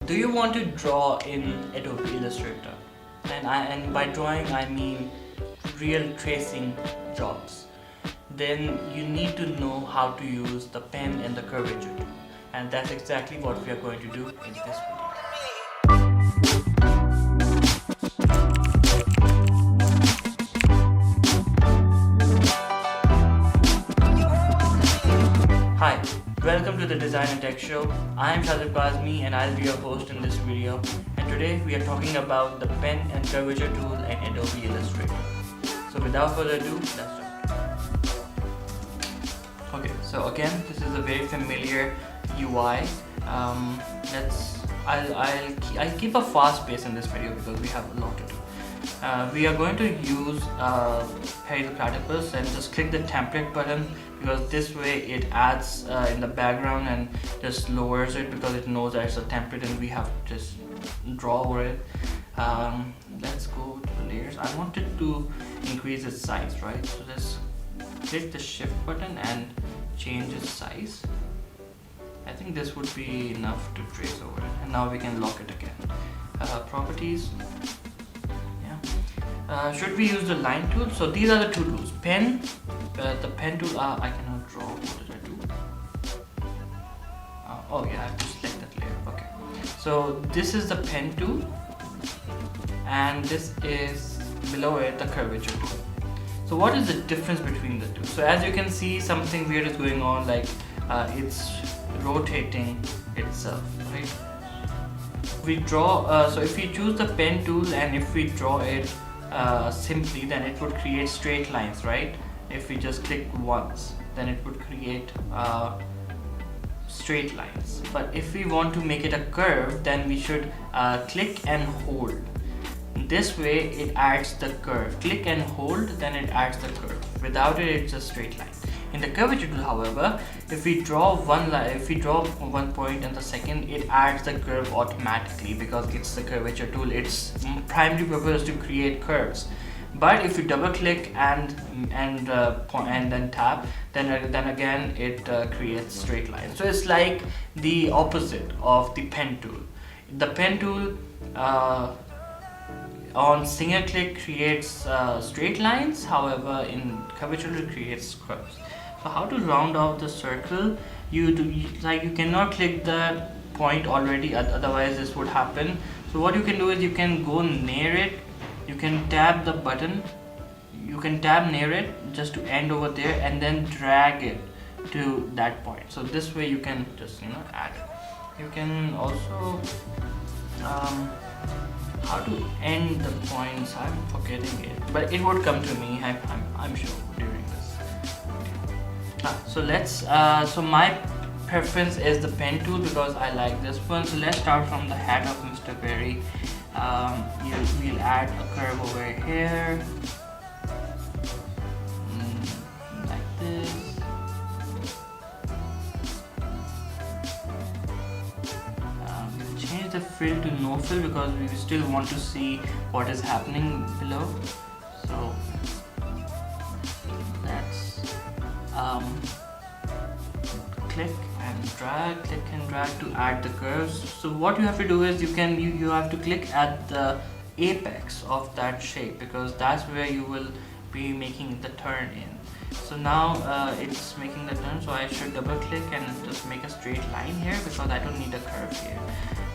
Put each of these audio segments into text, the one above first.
Do you want to draw in Adobe Illustrator? And by drawing I mean real tracing jobs. Then you need to know how to use the pen and the curvature tool. And that's exactly what we are going to do in this video. Hi, welcome to the Design and Tech Show. I am Shadib Kazmi and I'll be your host in this video. And today we are talking about the Pen and Curvature tool in Adobe Illustrator. So without further ado, let's start. Okay, so again, this is a very familiar UI. I'll keep a fast pace in this video because we have a lot to do. We are going to use Perry The Platypus and just click the template button, because this way it adds in the background and just lowers it because it knows that it's a template and we have to just draw over it. Let's go to the layers. I wanted to increase its size, right? So just click the shift button and change its size. I think this would be enough to trace over it, and now we can lock it again. Properties. Should we use the line tool? So these are the two tools. Pen, the pen tool. I cannot draw. What did I do? Oh yeah, I have to select that layer. Okay. So this is the pen tool, and this is below it the curvature tool. So what is the difference between the two? So as you can see, something weird is going on. Like it's rotating itself, right? We draw. So if we choose the pen tool and if we draw it simply, then it would create straight lines, right? If we just click once, then it would create straight lines. But if we want to make it a curve, then we should click and hold. This way it adds the curve. Click and hold, then it adds the curve. Without it, it's a straight line. In the curvature tool, however, if we draw one line, if we draw one point and the second, it adds the curve automatically because it's the curvature tool. Its primary purpose is to create curves. But if you double click and then tap, then again it creates straight lines. So it's like the opposite of the pen tool. The pen tool on single click creates straight lines. However, in curvature tool it creates curves. So how to round off the circle? You cannot click the point already, otherwise this would happen. So what you can do is you can go near it, you can tap the button, you can tap near it just to end over there and then drag it to that point. So this way you can just add it. You can also how to end the points, I'm forgetting it, but it would come to me, I'm sure, during this. So let's so my preference is the pen tool because I like this one. So let's start from the head of Mr. Perry. We'll add a curve over here, like this. We'll change the fill to no fill because we still want to see what is happening below. So let's click and drag to add the curves. So what you have to do is you have to click at the apex of that shape because that's where you will be making the turn in. So now it's making the turn, so I should double click and just make a straight line here because I don't need a curve here.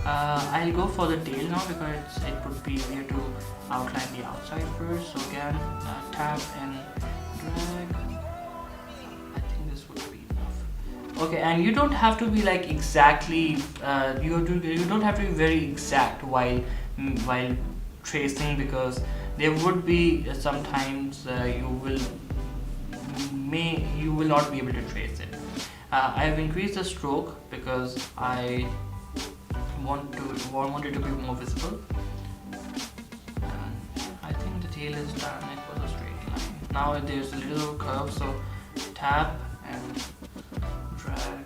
I'll go for the tail now because it would be easier to outline the outside first. So again, tap and drag. Okay, and you don't have to be like exactly. You don't have to be very exact while tracing because there would be sometimes you will not be able to trace it. I have increased the stroke because I want it to be more visible. I think the tail is done. It was a straight line. Now there's a little curve, so tap and drag,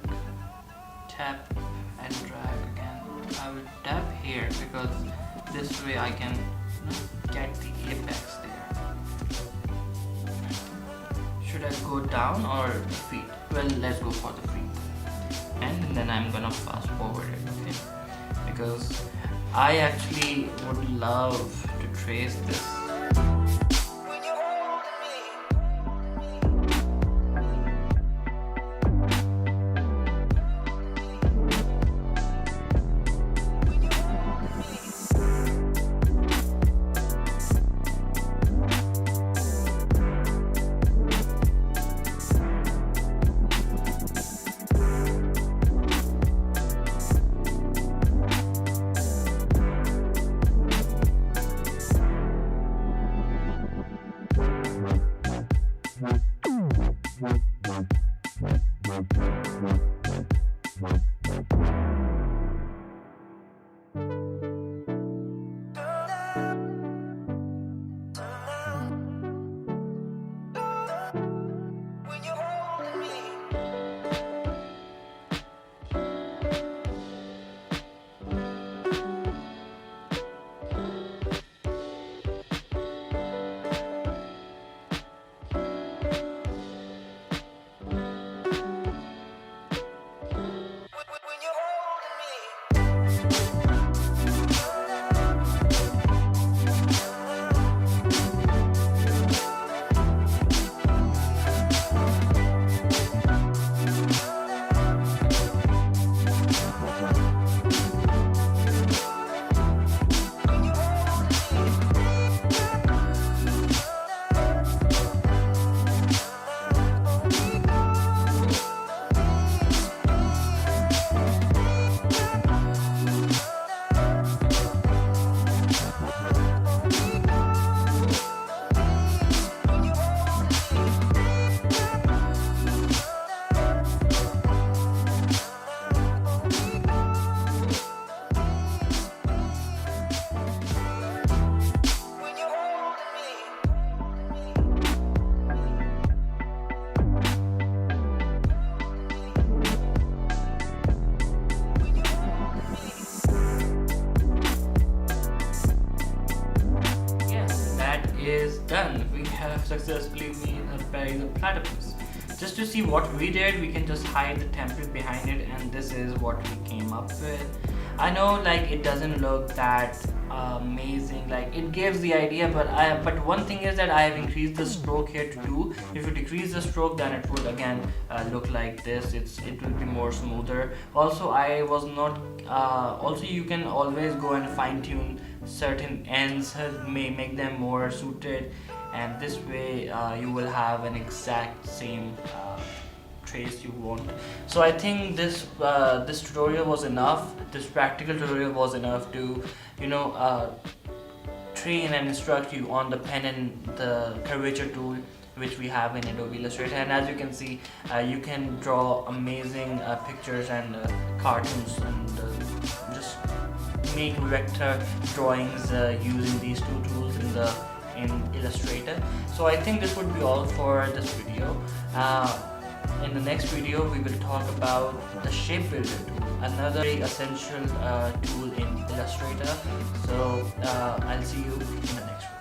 tap and drag again. I will tap here because this way I can get the apex there. Should I go down or the feet? Well, let's go for the feet. And then I'm gonna fast forward it, okay? because I actually would love to trace this. Is done. We have successfully made a Perry the Platypus. Just to see what we did, we can just hide the template behind it, and this is what we came up with. I know like it doesn't look that amazing, like it gives the idea, but one thing is that I have increased the stroke here to 2. If you decrease the stroke, then it would again look like this. It will be more smoother. Also, I was not also you can always go and fine tune certain ends, may make them more suited, and this way you will have an exact same trace you want. So I think this this tutorial was enough. This practical tutorial was enough to train and instruct you on the pen and the curvature tool which we have in Adobe Illustrator. And as you can see, you can draw amazing pictures and cartoons, and just make vector drawings using these two tools in Illustrator. So I think this would be all for this video. In the next video, we will talk about the shape builder tool, another very essential tool in Illustrator. So I'll see you in the next one.